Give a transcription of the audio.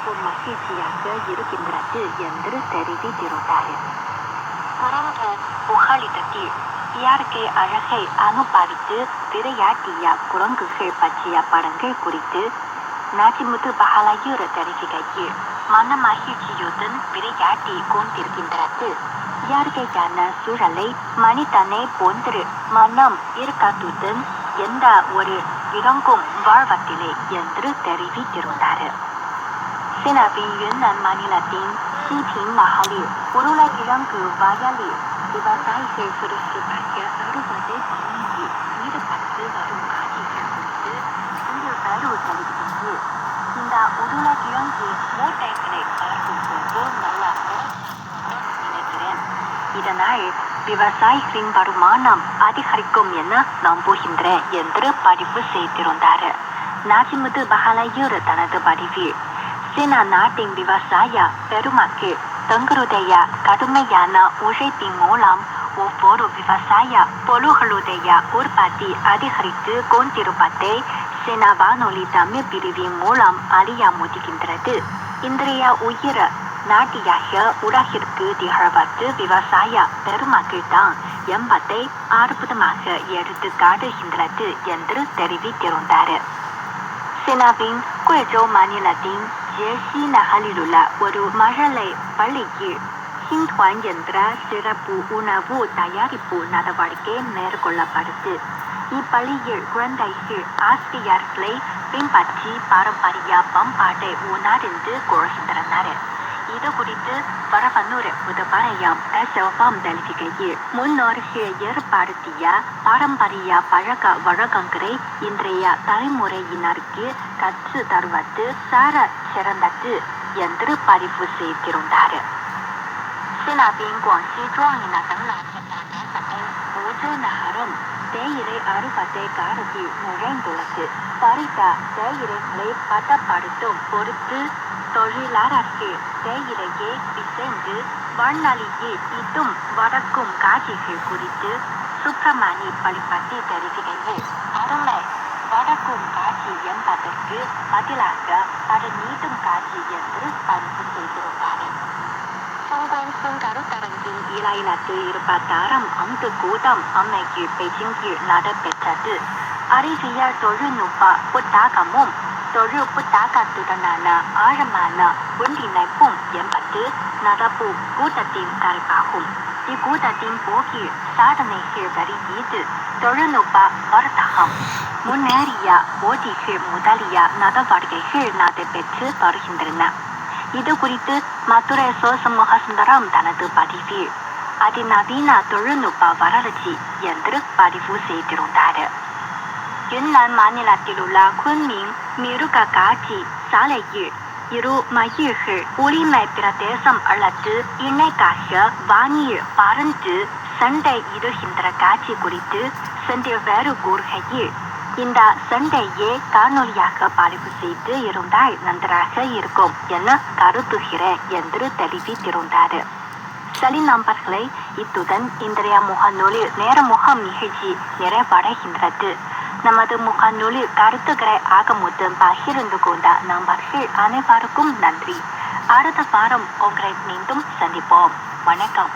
மிகவும் மகிழ்ச்சியாக இருக்கின்றது என்று தெரிவித்திருந்தார். புகலிடத்தில் இயற்கை அழகை அனுபவித்து விளையாடிய குரங்குகள் பற்றிய படங்கள் குறித்து நாஜிமுத்து பஹாலயூர் தெரிவிக்கையில் மன மகிழ்ச்சியுடன் விளையாடி கொண்டிருக்கின்றது. இயற்கையான சூழலை மனிதனை போன்று மனம் ஈர்க்கத்துடன் எந்த ஒரு விலங்கும் வாழ்வதில்லை என்று தெரிவித்திருந்தார். சீனாவின் யுன்னான் மாநிலத்தின் சிபிங் நகரில் உருளைக்கிழங்கு வயலில் விவசாயிகள் சுறுசுறுப்பாக அறுவடை பணியில் ஈடுபட்டு வரும் காட்சிகள் குறித்து தெரிவிக்கின்றது. இந்த உருளைக்கிழங்கு மூட்டைகளை பார்க்கும்போது நல்லா நினைக்கிறேன். இதனால் விவசாயிகளின் வருமானம் அதிகரிக்கும் என நம்புகின்றேன் என்று பதிவு செய்திருந்தார். நாஜிமுத்து பஹாலயூர் தனது பதிவில் சீனா நாட்டின் விவசாய பெருமக்கள் தங்களுடைய கடுமையான உழைப்பின் மூலம் ஒவ்வொரு விவசாய பொருள்களுடைய உற்பத்தி அதிகரித்து கொண்டிருப்பதை சீனா வானொலி தமிழ் பிரிவின் மூலம் அறிய முடிகின்றது. இன்றைய உயிர் நாட்டியாக உலகிற்கு திகழ்வது விவசாய பெருமக்கள் தான் என்பதை அற்புதமாக எடுத்து காட்டுகின்றது என்று தெரிவித்திருந்தார். சீனாவின் குய்ஜோ மாநிலத்தின் ஜேசி நகரிலுள்ள ஒரு மழலை பள்ளியில் ஹிந்துவான் என்ற சிறப்பு உணவு தயாரிப்பு நடவடிக்கை மேற்கொள்ளப்படுது. இப்பள்ளியில் குழந்தைகள் ஆசிரியர்களை பின்பற்றி பாரம்பரிய பண்பாட்டை உணர்ந்து கொள்கின்றனர். இது குறித்து பரவனூர் புதுப்பாளையம் செல்வம் தெரிவிக்கையில் முன்னோர்கள் ஏற்படுத்திய பாரம்பரிய பழக்க வழக்கங்களை இன்றைய தலைமுறையினருக்கு கற்று தருவது சார சிறந்தது என்று பதிவு செய்திருந்தார். சீனாவின் குவாங்சி ஜுவாங் நகரம் தேயிலை அறுவடை காலத்தில் நுழைந்துள்ளது. பறித்த தேயிலைகளை பதப்படுத்தும் பொருட்டு தொழிலாளர்கள் தேயிலையை பிசைந்து வானொலியில் இட்டும் வளர்க்கும் காட்சிகள் குறித்து சுப்பிரமணி பள்ளிப்பட்டி தெரிவிக்கையில் அருமை வளர்க்கும் காட்சி என்பதற்கு பதிலாக அது நீட்டும் காட்சி என்று பதிவு செய்திருந்தார். கருத்தரங்கின் 2026ஆம் ஆண்டு கூட்டம் அண்மையில் பெய்ஜிங்கில் நடைபெற்றது. அறிவியல் தொழில்நுட்ப புத்தாக்கமும் தொழில் புத்தாக்கத்துடனான ஆழமான ஒன்றிணைப்பும் என்பது நடப்பு கூட்டத்தின் தலைப்பாகும். இக்கூட்டத்தின் போக்கில் சாதனைகள் வெளியீடு, தொழில்நுட்ப வர்த்தகம், முன்னேறிய போட்டிகள் முதலிய நடவடிக்கைகள் நடைபெற்று வருகின்றன. இது குறித்து மதுரை சோசமூக சுந்தரம் தனது பதிவில் அதிநவீன தொழில்நுட்ப வளர்ச்சி என்று பதிவு செய்திருந்தார். யுன்னான் மாநிலத்தில் உள்ள குன்மிங் மிருக காட்சி சாலையில் இரு மயில்கள் உரிமை பிரதேசம் அல்லது இணைக்காக வானில் பறந்து சண்டையிடுகின்ற காட்சி குறித்து செந்தில் வேறு கூறுகையில் இந்த சண்டையை காணொலியாக பதிவு செய்து இருந்தால் நன்றாக இருக்கும் என கருதுகிறேன் என்று தெரிவித்திருந்தார். சரி நண்பர்களே, இத்துடன் இன்றைய முகநூலில் நேரமுகம் நிகழ்ச்சி நிறைவடைகின்றது. நமது முகநூலில் கருத்துக்களை ஆகமுடன் பகிர்ந்து கொண்ட நண்பர்கள் அனைவருக்கும் நன்றி. அடுத்த வாரம் உங்களை மீண்டும் சந்திப்போம். வணக்கம்.